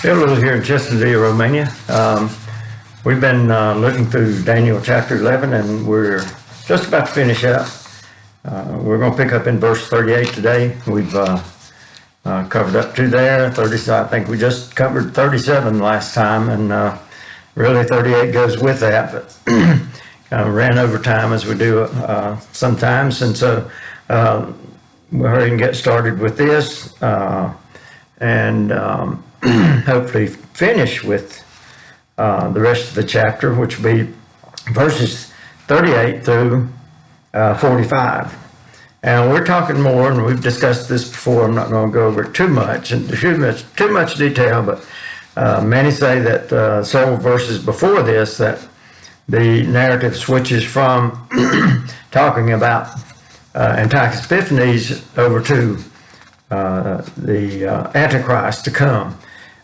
Hello here in Chesterfield, Romania. We've been looking through Daniel chapter 11, and we're just about to finish up. We're going to pick up in verse 38 today. We've covered up to there. 30. I think we just covered 37 last time, and really 38 goes with that, but ran over time as we do sometimes, and so we'll hurry and get started with this, and hopefully finish with the rest of the chapter, which will be verses 38 through 45. And we're talking more, and we've discussed this before. I'm not going to go over it too much detail, but many say that several verses before this that the narrative switches from talking about Antiochus Epiphanes over to the Antichrist to come.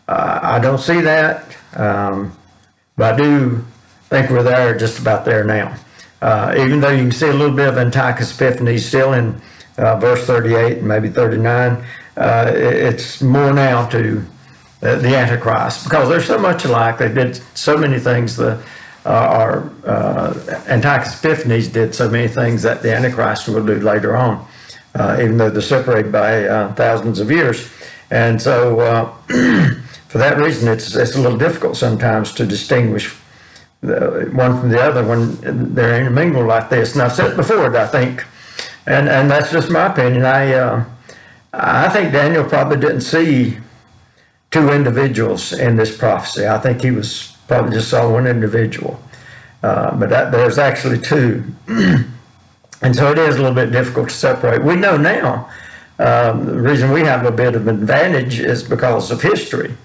I don't see that, but I do think we're there, just about there now. Even though you can see a little bit of Antiochus Epiphanes still in verse 38 and maybe 39, it's more now to the Antichrist, because they're so much alike. They did so many things. Antiochus Epiphanes did so many things that the Antichrist will do later on, even though they're separated by thousands of years. And so for that reason, it's a little difficult sometimes to distinguish one from the other when they're intermingled like this. And I've said it before, I think, and that's just my opinion. I think Daniel probably didn't see two individuals in this prophecy. I think he was probably just saw one individual, but there's actually two. And so it is a little bit difficult to separate. We know now, the reason we have a bit of advantage is because of history,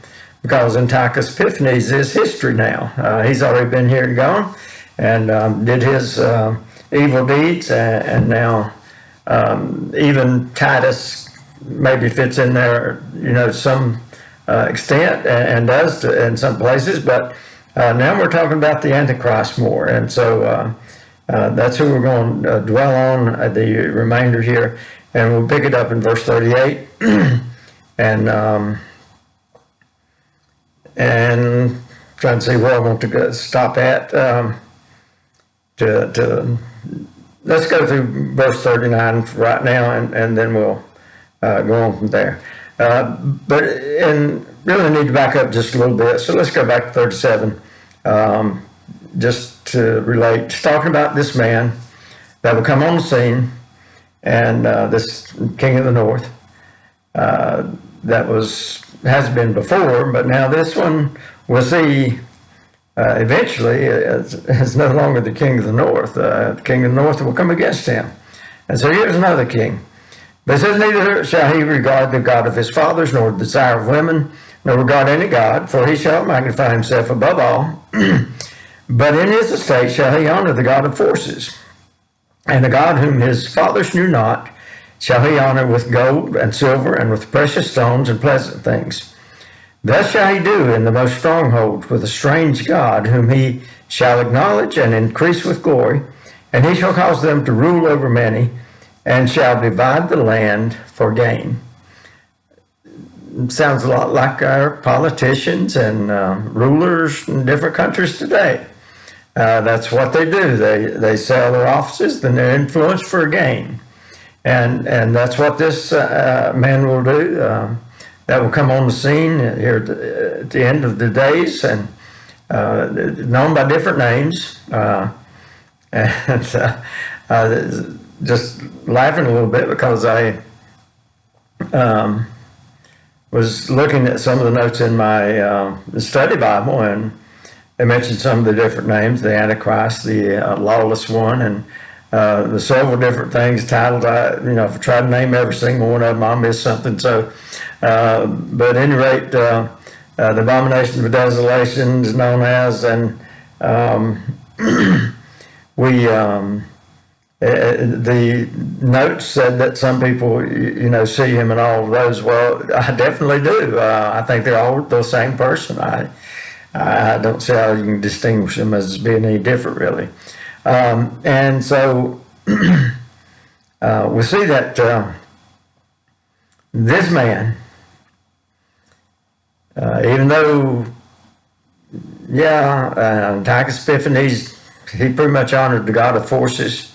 because Antiochus Epiphanes is history now. He's already been here and gone, and did his evil deeds, and now even Titus maybe fits in there, some extent, and does in some places, but now we're talking about the Antichrist more, and so that's who we're going to dwell on the remainder here, and we'll pick it up in verse 38, and trying to see where I want to stop at. Let's go through verse 39 right now, and then we'll go on from there. But really need to back up just a little bit. So let's go back to 37, just to relate. It's talking about this man that will come on the scene, and this king of the north that has been before, but now this one we'll see eventually is no longer the king of the north. The king of the north will come against him. And so here's another king. But it says, neither shall he regard the God of his fathers, nor the desire of women, nor regard any God, for he shall magnify himself above all. But in his estate shall he honor the God of forces. And the God whom his fathers knew not shall he honor with gold and silver, and with precious stones and pleasant things. Thus shall he do in the most stronghold with a strange God, whom he shall acknowledge and increase with glory. And he shall cause them to rule over many, and shall divide the land for gain. It sounds a lot like our politicians and rulers in different countries today. That's what they do. They sell their offices, then they're influenced for a gain. And that's what this man will do. That will come on the scene here at the end of the days, and known by different names. Just laughing a little bit because I was looking at some of the notes in my study Bible, and they mentioned some of the different names: the Antichrist, the lawless one, and the several different things, titles. If I try to name every single one of them, I'll miss something. So, but at any rate, the abomination of desolation is known as, and the notes said that some people, see him in all of those. Well, I definitely do. I think they're all the same person. I don't see how you can distinguish them as being any different, really. And so we see that this man Even though, Antiochus Epiphanes, he pretty much honored the god of forces.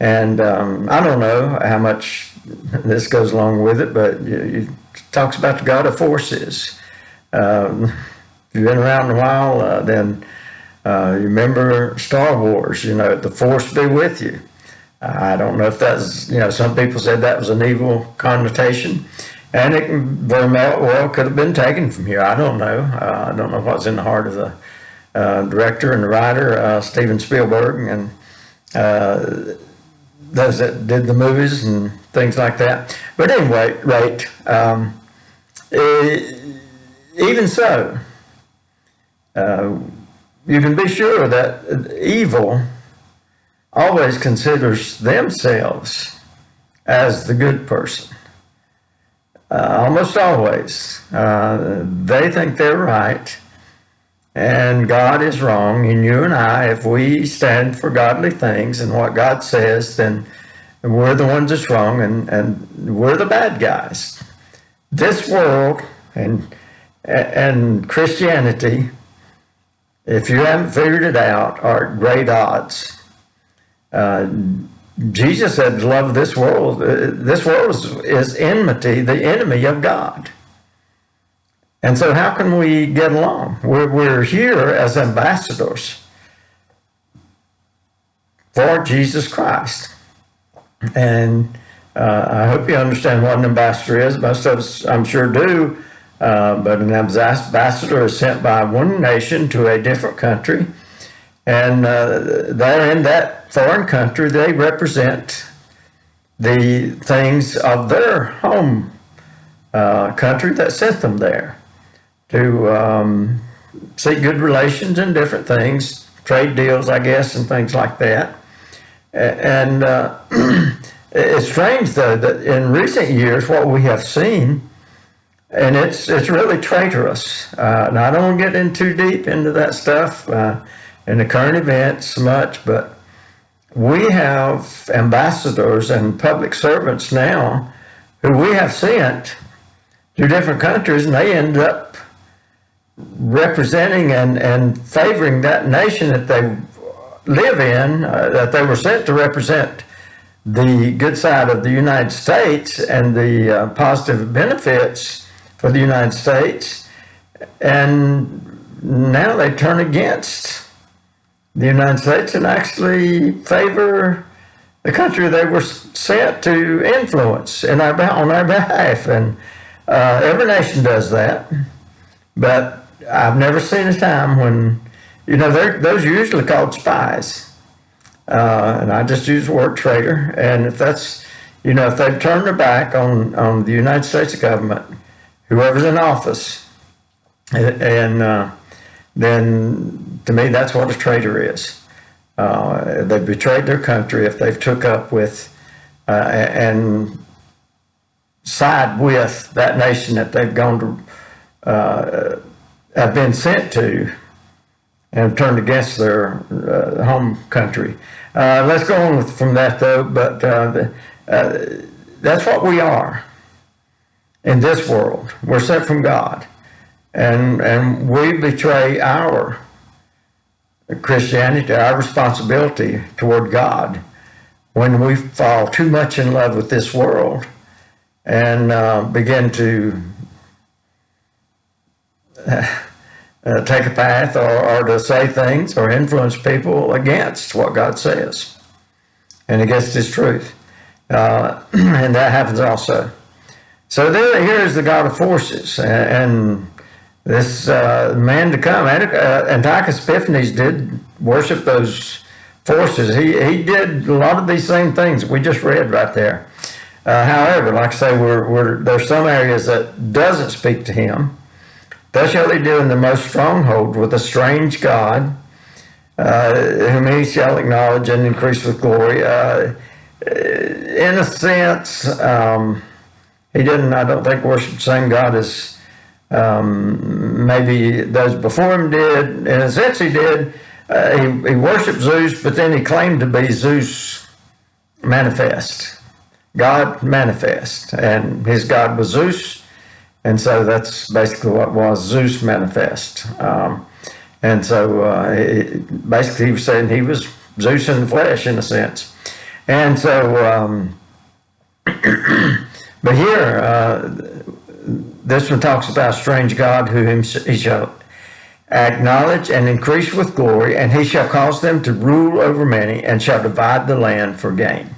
And I don't know how much this goes along with it, but it talks about the god of forces. If you've been around a while, then you remember Star Wars, the force be with you. I don't know if that's, some people said that was an evil connotation. And it very well could have been taken from here. I don't know. I don't know what's in the heart of the director and the writer, Steven Spielberg, and those that did the movies and things like that. But anyway, even so, you can be sure that evil always considers themselves as the good person. Almost always. They think they're right, and God is wrong. And you and I, if we stand for godly things and what God says, then we're the ones that's wrong, and we're the bad guys. This world and Christianity, if you haven't figured it out, are at great odds. Jesus said the love of this world is enmity, the enemy of God. And so how can we get along? We're here as ambassadors for Jesus Christ. And I hope you understand what an ambassador is. Most of us, I'm sure, do. But an ambassador is sent by one nation to a different country. And they're in that foreign country. They represent the things of their home country that sent them there to seek good relations and different things, trade deals, I guess, and things like that. And it's strange, though, that in recent years, what we have seen, and it's really traitorous. And I don't want to get in too deep into that stuff in the current events much, but we have ambassadors and public servants now who we have sent to different countries, and they end up representing and favoring that nation that they live in, that they were sent to represent the good side of the United States and the positive benefits for the United States, and now they turn against the United States and actually favor the country they were sent to influence on our behalf. And every nation does that, but I've never seen a time when, those are usually called spies. And I just use the word traitor. And if that's, if they've turned their back on the United States government, whoever's in office, and then to me, that's what a traitor is. They've betrayed their country if they've took up with and side with that nation that they've gone to, have been sent to, and have turned against their home country. Let's go on from that, though, but that's what we are in this world. We're sent from God. And we betray our Christianity, our responsibility toward God, when we fall too much in love with this world and begin to take a path or to say things or influence people against what God says and against His truth. And that happens also. So here is the God of forces, and this man to come. Antiochus Epiphanes did worship those forces. He did a lot of these same things we just read right there. However, like I say, there's some areas that doesn't speak to him. Thus shall he do in the most stronghold with a strange God, whom he shall acknowledge and increase with glory. In a sense, he didn't, I don't think, worship the same God as maybe those before him did. In a sense, he did. He worshiped Zeus, but then he claimed to be Zeus manifest, God manifest, and his God was Zeus, And so that's basically what was Zeus manifest. And so basically he was saying he was Zeus in the flesh, in a sense. And so, but here, this one talks about a strange God who he shall acknowledge and increase with glory, and he shall cause them to rule over many, and shall divide the land for gain.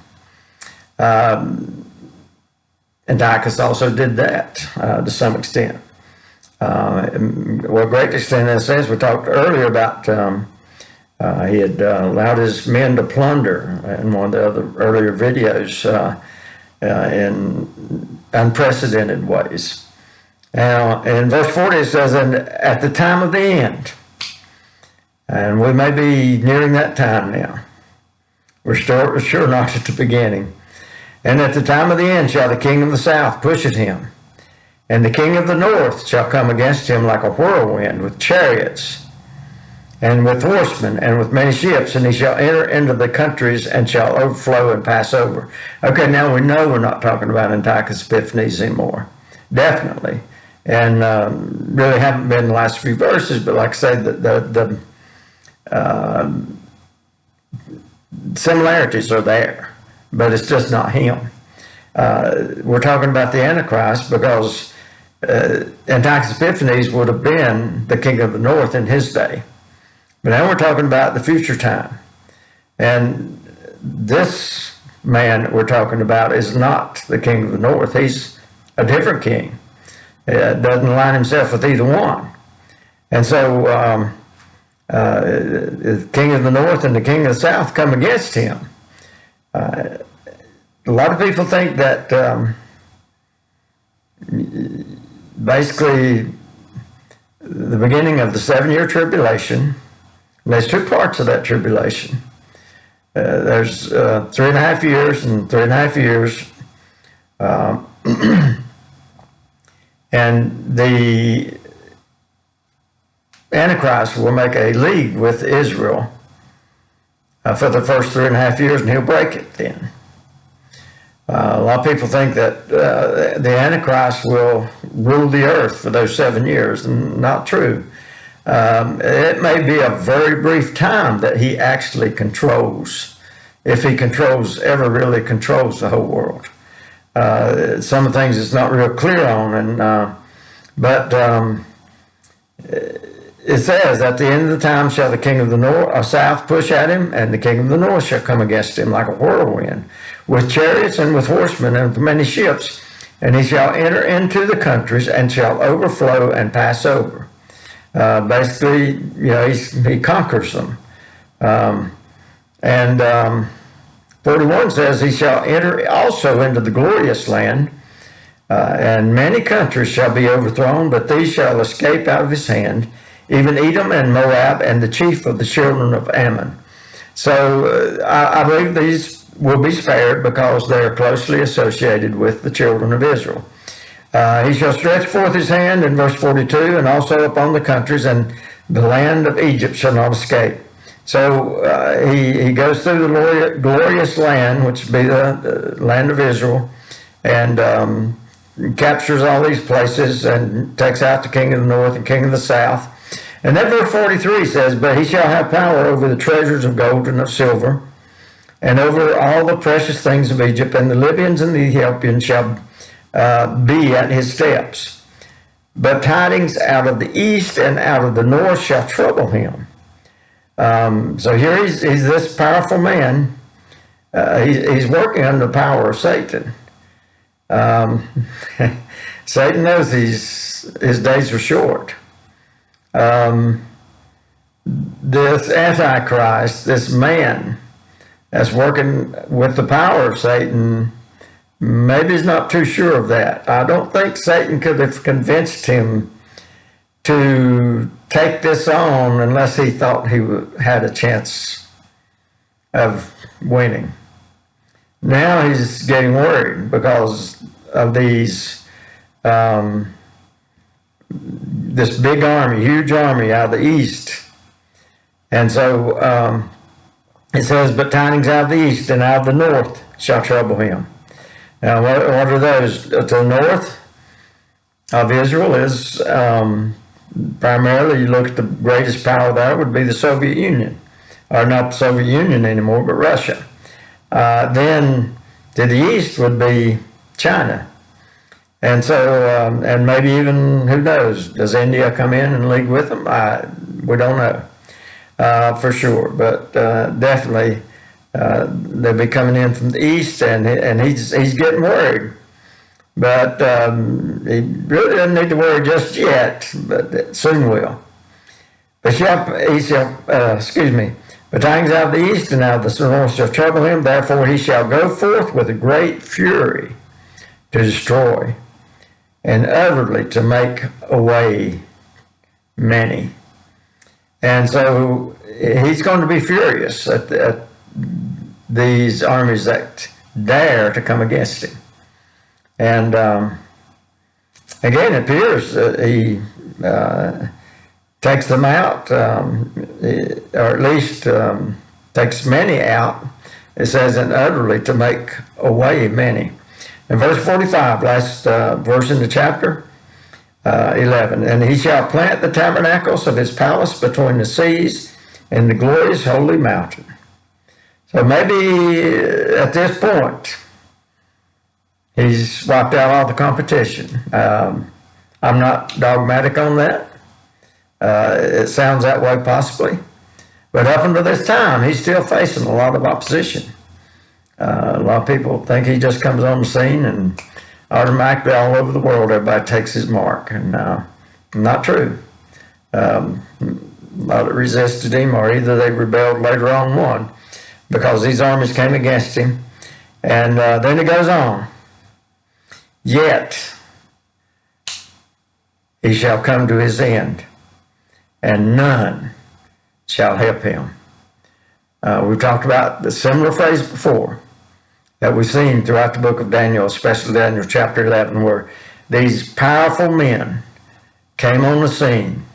AntiChrist also did that to some extent. Well, great extent in a sense. We talked earlier about he had allowed his men to plunder in one of the other earlier videos in unprecedented ways. Now, in verse 40 it says, and at the time of the end, and we may be nearing that time now. We're sure not at the beginning. And at the time of the end shall the king of the south push at him, and the king of the north shall come against him like a whirlwind with chariots, and with horsemen, and with many ships, and he shall enter into the countries, and shall overflow and pass over. Okay, now we know we're not talking about Antiochus Epiphanes anymore. Definitely. And really haven't been the last few verses, but like I say, the similarities are there, but it's just not him. We're talking about the Antichrist because Antiochus Epiphanes would have been the king of the north in his day. But now we're talking about the future time. And this man that we're talking about is not the king of the north. He's a different king. Doesn't align himself with either one. And so the king of the north and the king of the south come against him. A lot of people think that basically the beginning of the 7-year tribulation, and there's two parts of that tribulation. There's 3.5 years and 3.5 years. And the Antichrist will make a league with Israel for the first 3.5 years, and he'll break it then. A lot of people think that the Antichrist will rule the earth for those 7 years, and not true. It may be a very brief time that he actually controls, if he ever really controls the whole world. Some of the things it's not real clear on, but it says, at the end of the time shall the king of the south push at him, and the king of the north shall come against him like a whirlwind, with chariots and with horsemen and with many ships, and he shall enter into the countries and shall overflow and pass over. Basically, he conquers them. 41 says, he shall enter also into the glorious land, and many countries shall be overthrown, but these shall escape out of his hand, even Edom and Moab and the chief of the children of Ammon. So I believe these will be spared because they are closely associated with the children of Israel. He shall stretch forth his hand in verse 42, and also upon the countries, and the land of Egypt shall not escape. So he goes through the glorious land, which would be the land of Israel, and captures all these places and takes out the king of the north and king of the south. And then verse 43 says, but he shall have power over the treasures of gold and of silver, and over all the precious things of Egypt, and the Libyans and the Ethiopians shall be at his steps. But tidings out of the east and out of the north shall trouble him. So here he's this powerful man. He's working under the power of Satan. Satan knows his days are short. This Antichrist, this man that's working with the power of Satan, maybe he's not too sure of that. I don't think Satan could have convinced him to take this on unless he thought he had a chance of winning. Now he's getting worried because of this big army, huge army out of the east. And so it says, but tidings out of the east and out of the north shall trouble him. Now, what are those? To the north, of Israel is primarily, you look at the greatest power there would be the Soviet Union, or not the Soviet Union anymore, but Russia. Then to the east would be China. And so, and maybe even, who knows, does India come in and league with them? We don't know for sure, but definitely they'll be coming in from the east, and he's getting worried. But he really doesn't need to worry just yet, but soon will. But but tidings out of the east and out of the north shall trouble him, therefore he shall go forth with a great fury to destroy, and utterly to make away many. And so he's going to be furious at these armies that dare to come against him. And again, it appears that he takes them out, or at least takes many out. It says, and utterly to make away many. In verse 45, last verse in the chapter 11, and he shall plant the tabernacles of his palace between the seas and the glorious holy mountain. So maybe at this point, he's wiped out all the competition. I'm not dogmatic on that. It sounds that way possibly. But up until this time, he's still facing a lot of opposition. A lot of people think he just comes on the scene and automatically all over the world everybody takes his mark. And not true. A lot that resisted him, or either they rebelled later on won, because these armies came against him. And then it goes on. Yet he shall come to his end, and none shall help him. We've talked about the similar phrase before that we've seen throughout the book of Daniel, especially Daniel chapter 11, where these powerful men came on the scene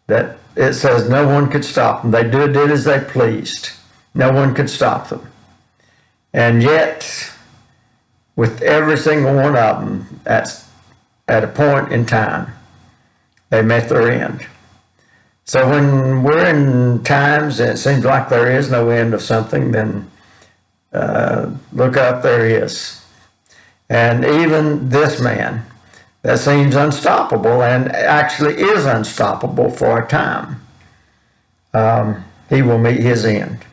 that it says no one could stop them. They did as they pleased. No one could stop them. And yet, with every single one of them, at a point in time, they met their end. So when we're in times and it seems like there is no end of something, then look up, there is. And even this man that seems unstoppable, and actually is unstoppable for a time, he will meet his end,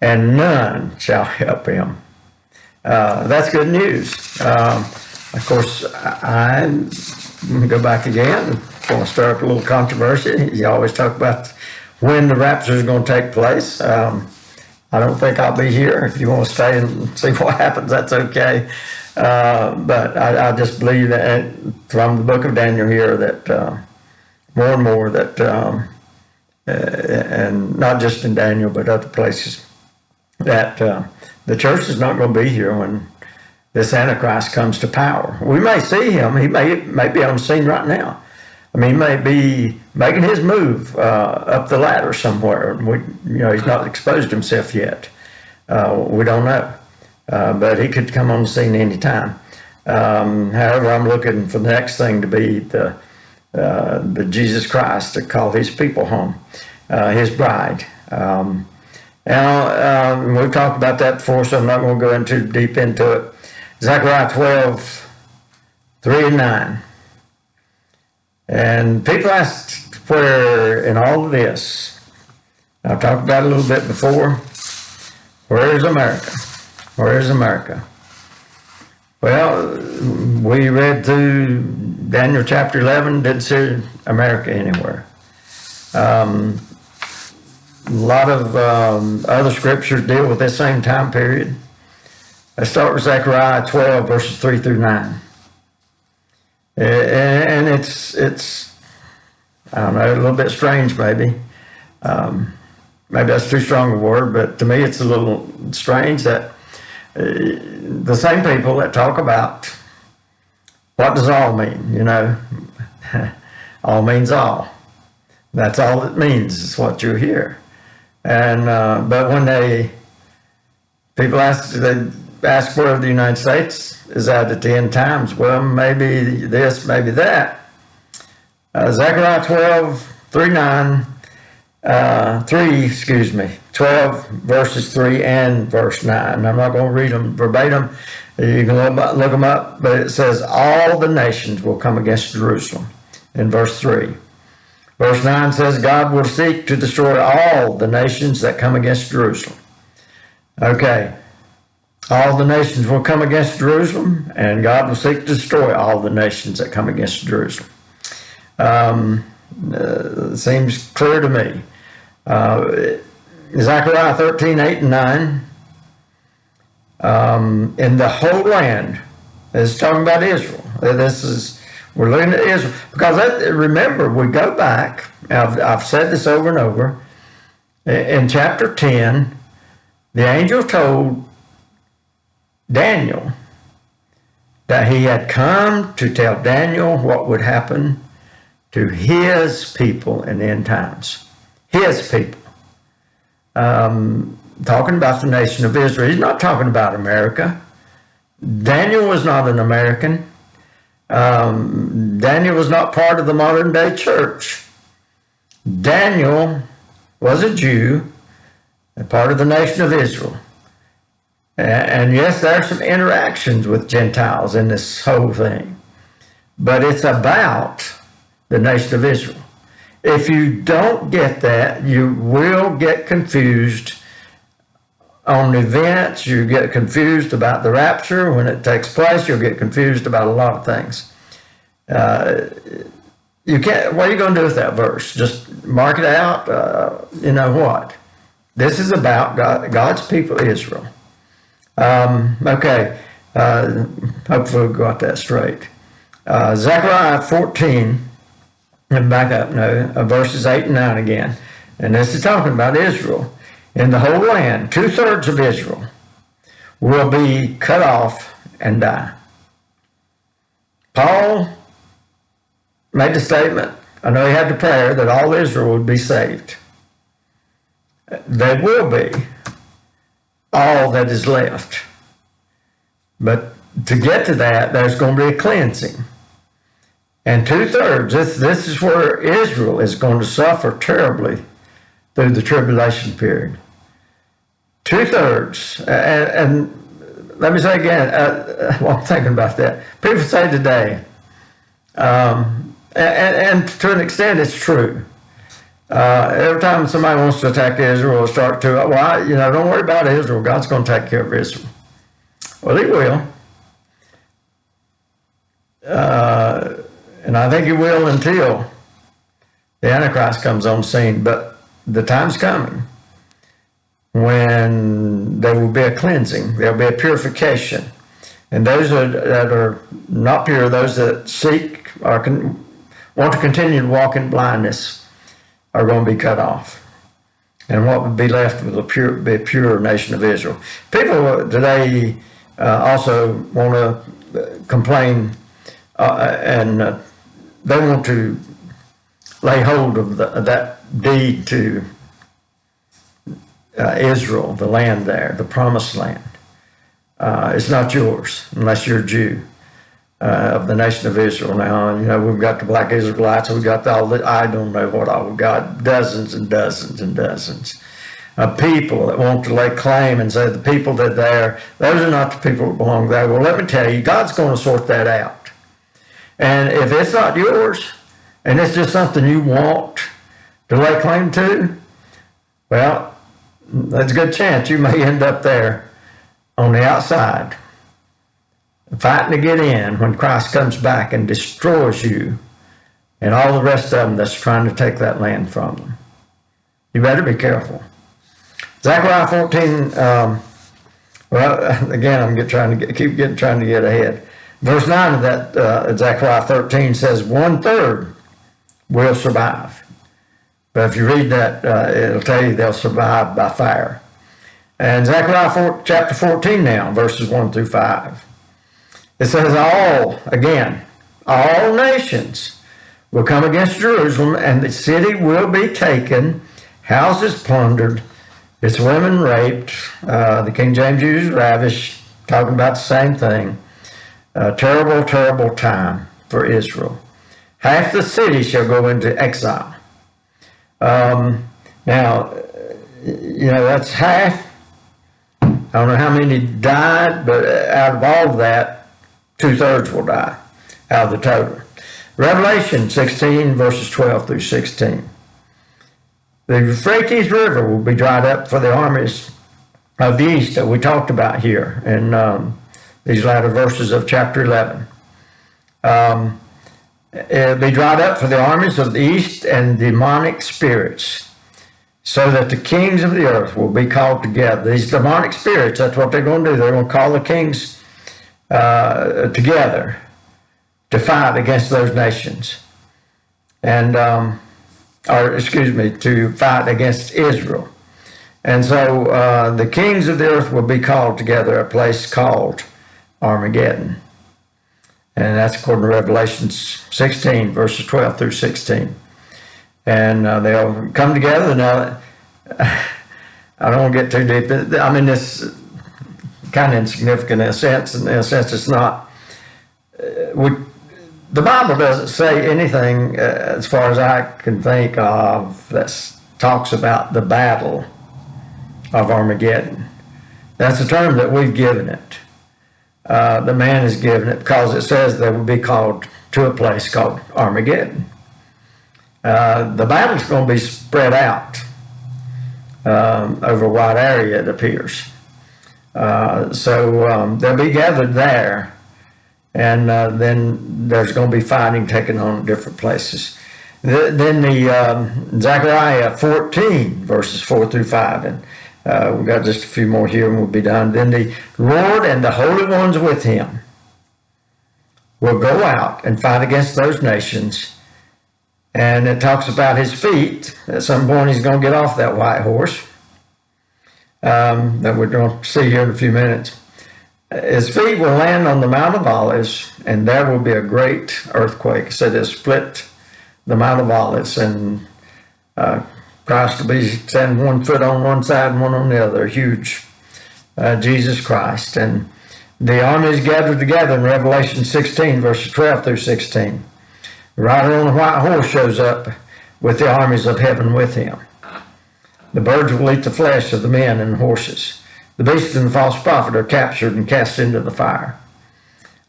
and none shall help him. That's good news. Of course, I go back again. I want to start up a little controversy. You always talk about when the rapture is going to take place. I don't think I'll be here. If you want to stay and see what happens, that's okay. But I just believe that from the book of Daniel here that more and more that, and not just in Daniel, but other places, that the church is not going to be here when this Antichrist comes to power. We may see him. He may be on the scene right now. I mean, he may be making his move up the ladder somewhere. He's not exposed himself yet. We don't know. But he could come on the scene anytime. However, I'm looking for the next thing to be the Jesus Christ to call his people home, his bride. Now, we've talked about that before, so I'm not going to go too deep into it. Zechariah 12, 3 and 9. And people asked where in all of this, I've talked about it a little bit before, where is America? Where is America? Well, we read through Daniel chapter 11, didn't see America anywhere. A lot of other scriptures deal with this same time period. Let's start with Zechariah 12, verses 3 through 9. And it's I don't know, a little bit strange maybe. Maybe that's too strong a word, but to me it's a little strange that the same people that talk about what does all mean, all means all. That's all it means, is what you hear. And but when people ask, ask where the United States is at the end times. Well, maybe this, maybe that. Zechariah 12 verses 3 and verse 9. I'm not going to read them verbatim. You can look them up, but it says all the nations will come against Jerusalem in verse 3. Verse 9 says God will seek to destroy all the nations that come against Jerusalem. Okay, all the nations will come against Jerusalem, and God will seek to destroy all the nations that come against Jerusalem. Seems clear to me. Zechariah 13, 8 and 9. In the whole land, it's talking about Israel. We're looking at Israel. Because remember, we go back, I've said this over and over, in chapter 10, the angel told Daniel that he had come to tell Daniel what would happen to his people in the end times. His people. Talking about the nation of Israel. He's not talking about America. Daniel was not an American. Daniel was not part of the modern day church. Daniel was a Jew, a part of the nation of Israel. And yes, there are some interactions with Gentiles in this whole thing. But it's about the nation of Israel. If you don't get that, you will get confused on events. You get confused about the rapture when it takes place. You'll get confused about a lot of things. You can't. What are you going to do with that verse? Just mark it out. You know what? This is about God's people, Israel. Okay. Hopefully we got that straight. Zechariah 14. And back up now, verses 8 and 9 again. And this is talking about Israel. In the whole land, 2/3 of Israel will be cut off and die. Paul made the statement, I know he had the prayer, that all Israel would be saved. They will be all that is left. But to get to that, there's going to be a cleansing. And 2/3, this is where Israel is going to suffer terribly through the tribulation period. 2/3, and let me say again, while I'm thinking about that, people say today, and to an extent it's true, every time somebody wants to attack Israel or start to, well, don't worry about Israel, God's going to take care of Israel. Well, he will. And I think he will until the AntiChrist comes on scene. But the time's coming when there will be a cleansing. There will be a purification. And those that are not pure, those that seek or want to continue to walk in blindness, are going to be cut off. And what would be left will be a pure nation of Israel. People today also want to complain and they want to lay hold of that deed to Israel, the land there, the promised land. It's not yours unless you're a Jew of the nation of Israel. Now, we've got the black Israelites, we've got all the, I don't know what all, we've got dozens and dozens and dozens of people that want to lay claim and say the people that are there, those are not the people that belong there. Well, let me tell you, God's going to sort that out. And if it's not yours, and it's just something you want to lay claim to, well, there's a good chance you may end up there on the outside, fighting to get in when Christ comes back and destroys you and all the rest of them that's trying to take that land from them. You better be careful. Zechariah 14, well, again, I'm trying to get ahead. Verse 9 of that Zechariah 13 says 1/3 will survive. But if you read that, it'll tell you they'll survive by fire. And Zechariah chapter 14 now, verses 1 through 5. It says all nations will come against Jerusalem, and the city will be taken, houses plundered, its women raped, the King James used ravished, talking about the same thing. A terrible, terrible time for Israel. Half the city shall go into exile. Now, that's half. I don't know how many died, but out of all of that, 2/3 will die out of the total. Revelation 16, verses 12 through 16. The Euphrates River will be dried up for the armies of the east that we talked about here in these latter verses of chapter 11. It'll be dried up for the armies of the east and demonic spirits, so that the kings of the earth will be called together. These demonic spirits, that's what they're going to do. They're going to call the kings together to fight against those nations. And, to fight against Israel. And so the kings of the earth will be called together, a place called Armageddon. And that's according to Revelation 16, verses 12 through 16. And they'll come together. Now, I don't want to get too deep. I mean, it's kind of insignificant in a sense. In a sense, it's not. The Bible doesn't say anything, as far as I can think of, that talks about the battle of Armageddon. That's a term that we've given it. The man has given it because it says they will be called to a place called Armageddon. The battle's going to be spread out over a wide area, it appears. So they'll be gathered there, and then there's going to be fighting taken on different places. Then the Zechariah 14, verses 4 through 5, and we've got just a few more here and we'll be done. Then the Lord and the holy ones with him will go out and fight against those nations. And it talks about his feet. At some point he's going to get off that white horse that we're going to see here in a few minutes. His feet will land on the Mount of Olives, and there will be a great earthquake. It said it split the Mount of Olives, and Christ will be standing 1 foot on one side and one on the other, huge Jesus Christ. And the armies gathered together in Revelation 16, verses 12 through 16. The rider on a white horse shows up with the armies of heaven with him. The birds will eat the flesh of the men and horses. The beast and the false prophet are captured and cast into the fire.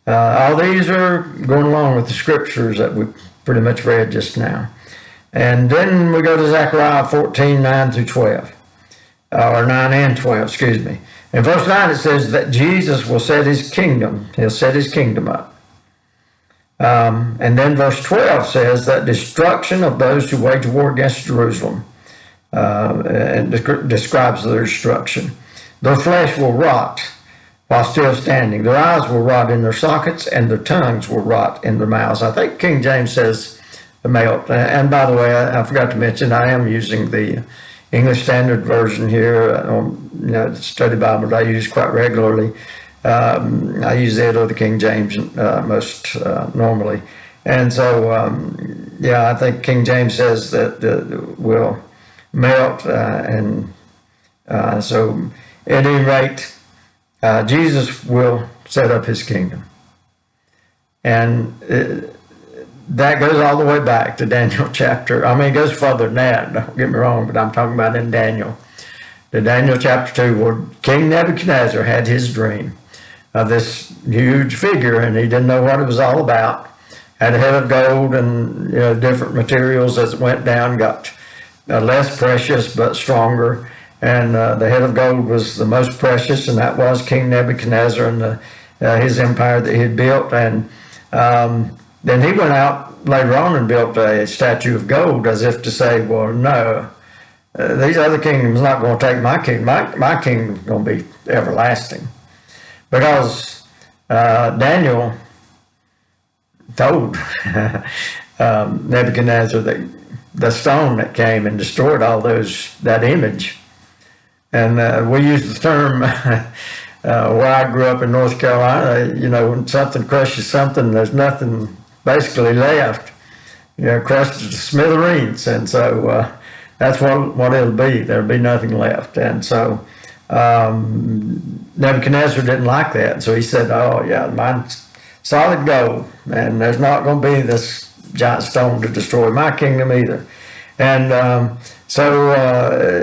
All these are going along with the scriptures that we pretty much read just now. And then we go to Zechariah 14, 9 through 12. Or 9 and 12, excuse me. In verse 9 it says that Jesus will set his kingdom. He'll set his kingdom up. And then verse 12 says that destruction of those who wage war against Jerusalem, and describes their destruction. Their flesh will rot while still standing. Their eyes will rot in their sockets, and their tongues will rot in their mouths. I think King James says melt. And by the way, I forgot to mention, I am using the English Standard Version here. The study Bible that I use quite regularly. I use it or the King James most normally. And so, I think King James says that will melt. So, at any rate, Jesus will set up his kingdom. And that goes all the way back to Daniel chapter. I mean, it goes further than that, don't get me wrong, but I'm talking about in Daniel. The Daniel chapter 2, where King Nebuchadnezzar had his dream of this huge figure, and he didn't know what it was all about. Had a head of gold and different materials as it went down, got less precious but stronger. And the head of gold was the most precious, and that was King Nebuchadnezzar and his empire that he had built. And then he went out later on and built a statue of gold as if to say, well, no, these other kingdoms are not going to take my kingdom. My kingdom is going to be everlasting. Because Daniel told Nebuchadnezzar that the stone that came and destroyed all that image. And we use the term where I grew up in North Carolina, when something crushes something, there's nothing basically left, crushed to smithereens. And so that's what it'll be. There'll be nothing left. And so Nebuchadnezzar didn't like that. And so he said, oh, yeah, mine's solid gold. And there's not going to be this giant stone to destroy my kingdom either. And so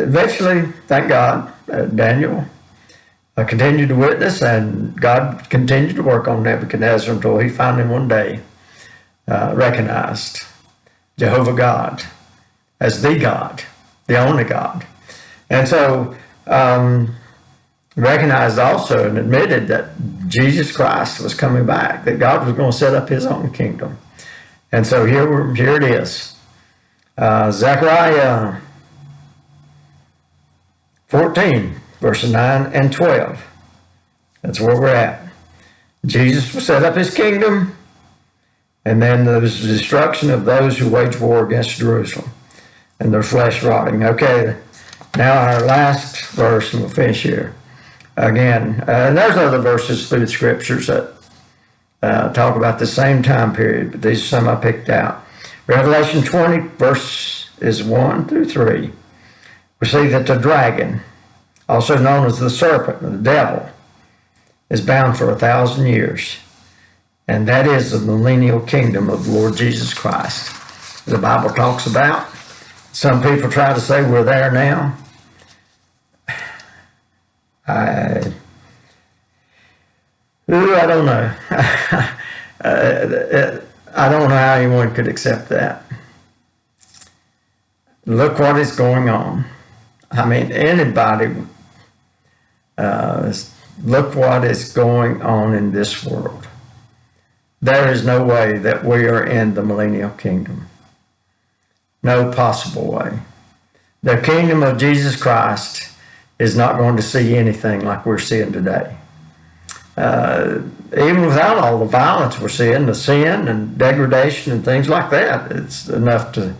eventually, thank God, Daniel continued to witness, and God continued to work on Nebuchadnezzar until he finally one day recognized Jehovah God as the God, the only God. And so recognized also and admitted that Jesus Christ was coming back, that God was going to set up his own kingdom. And so here it is. Zechariah 14, verses 9 and 12. That's where we're at. Jesus will set up his kingdom, and then there's the destruction of those who wage war against Jerusalem and their flesh rotting. Okay, now our last verse, and we'll finish here. Again, and there's other verses through the scriptures that talk about the same time period, but these are some I picked out. Revelation 20, verses 1 through 3. We see that the dragon, also known as the serpent, or the devil, is bound for 1,000 years. And that is the millennial kingdom of the Lord Jesus Christ. The Bible talks about. Some people try to say we're there now. I don't know. I don't know how anyone could accept that. Look what is going on. I mean, anybody, look what is going on in this world. There is no way that we are in the millennial kingdom. No possible way. The kingdom of Jesus Christ is not going to see anything like we're seeing today. Even without all the violence we're seeing, the sin and degradation and things like that, it's enough to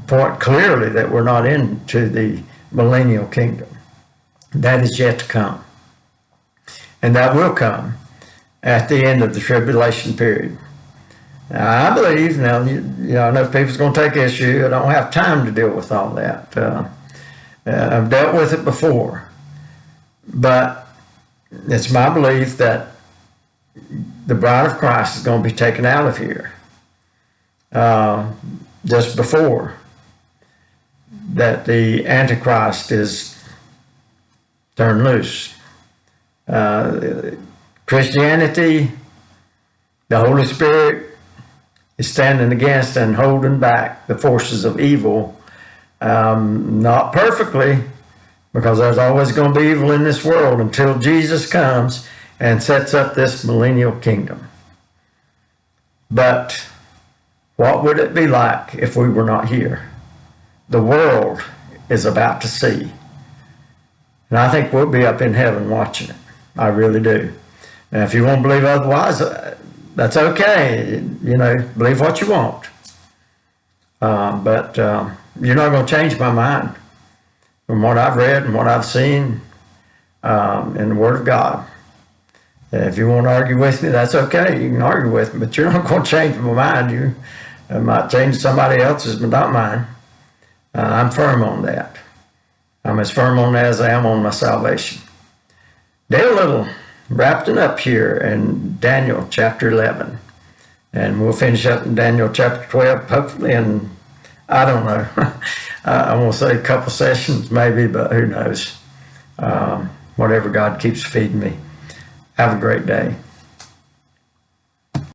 point clearly that we're not into the millennial kingdom. That is yet to come. And that will come at the end of the tribulation period. Now, I believe, now, I know people's going to take issue. I don't have time to deal with all that. I've dealt with it before. But it's my belief that the bride of Christ is going to be taken out of here just before that the AntiChrist is turned loose. Christianity, the Holy Spirit, is standing against and holding back the forces of evil. Not perfectly, because there's always going to be evil in this world until Jesus comes and sets up this millennial kingdom. But what would it be like if we were not here? The world is about to see. And I think we'll be up in heaven watching it. I really do. And if you won't believe otherwise, that's okay. Believe what you want. But you're not going to change my mind from what I've read and what I've seen in the Word of God. If you want to argue with me, that's okay. You can argue with me, but you're not going to change my mind. You might change somebody else's, but not mine. I'm firm on that. I'm as firm on that as I am on my salvation. They're a little wrapping up here in Daniel chapter 11. And we'll finish up in Daniel chapter 12, hopefully, and I don't know. I won't say a couple sessions maybe, but who knows. Whatever God keeps feeding me. Have a great day.